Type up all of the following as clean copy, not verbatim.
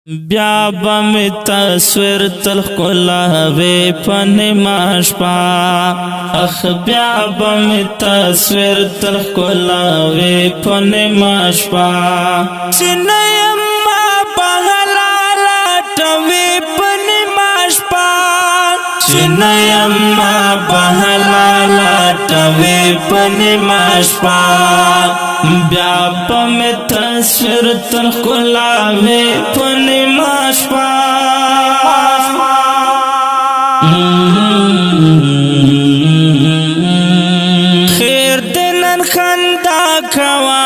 بیا بم تصویر تلخ کلاوی پنیماش پا اخ بیا بم تصویر تلخ کلاوی پنیماش پا چنیم ما بغلالا توی پنیماش پا چنیم ما بغلالا توی پنیماش پا بیا پم تصویر تلخ کلاوی پنیماش پا خیر دنن خندا کوا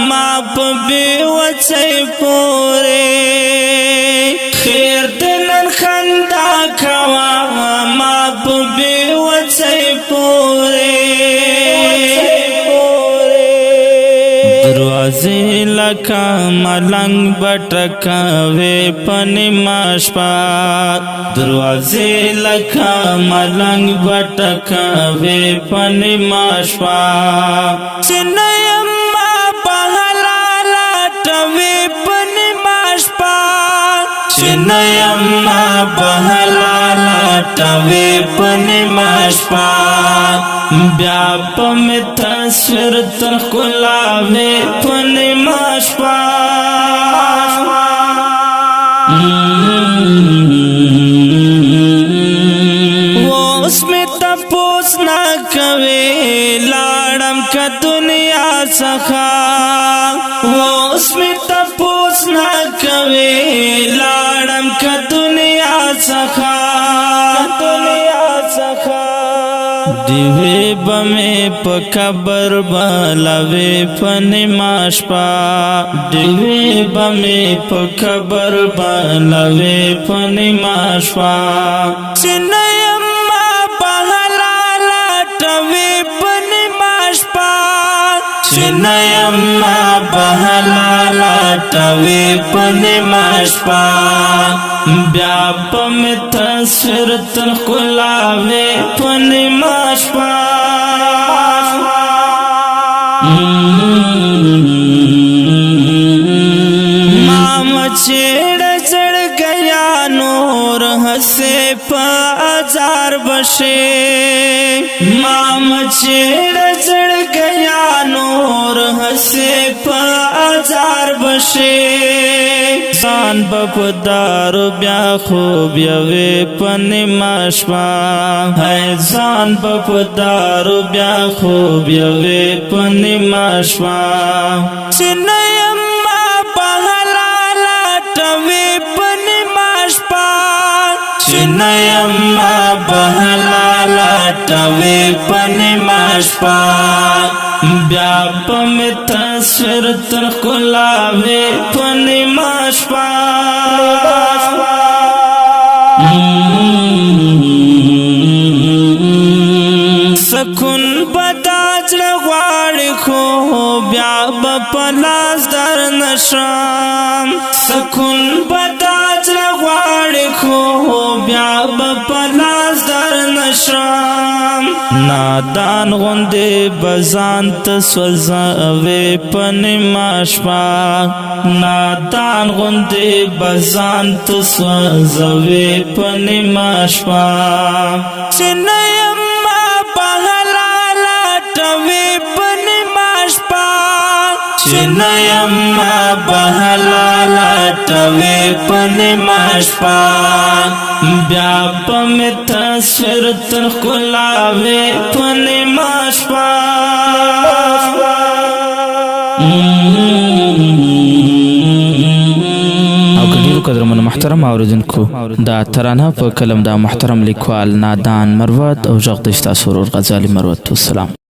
ما پا بیوچی پوری خیر دنن خندا کوا ما پا بیوچی پوری دروازی لکا ملنگ بٹکاوی پنیماش پا دروازی لکا ملنگ بٹکاوی پنیماش پا چنیم ما بغلالا توی پنیماش پا چنیم ما بغلالا توی پنیماش پا بیا پم تصویر تلخ کلاوی پنیماش پا وہ اس میں تپوس نہ کوي لاړم کا دنیا څخه وہ اس میں تپوس نہ کوي لاړم کا دنیا څخه دیوی بمی پا کبر بالاوی پنیماش پا دیوی بمی پا کبر بالاوی پنیماش پا چنیم ما بغلالا توی پنیماش پا چنیم ما بغلالا توی پنیماش پا بیا پم تصویر تلخ کلاوی پنیماش پا ماما چیڑ چڑ گیا نور ہسے پا ازار بشے ماما چیڑ چڑ گیا نور ہسے پا ازار بشے زان بپدارو بیا خوب یوی پنیماش پا ہے زان بپدارو بیا خوب یوی پنیماش پا چنیم ما بغلالا توی پنیماش پا چنیم ما بغلالا توی پنیماش پا بیا پم تصویر تلخ کلاوی پنیماش پا سکون بداج غواړي خو بیا بپلاس در نشم سکون بداج غواړي خو بیا بپلاس در نشم نادان غوندې بزان ته سوځوي پنیماش پا نادان غوندې بزان ته سوځوي پنیماش پا چنیم ما بغلالا توی پنیماش پا چنیم ما بغلالا توی پنیماش پا بیا پم تصویر تلخ کلاوی پنیماش پا او کډیرو قدرمنو محترم اوریدونکو دا ترانه په کلم دا محترم لیکوال نادان مروت او غږ د تاسو ورور غزالي مروت. والسلام.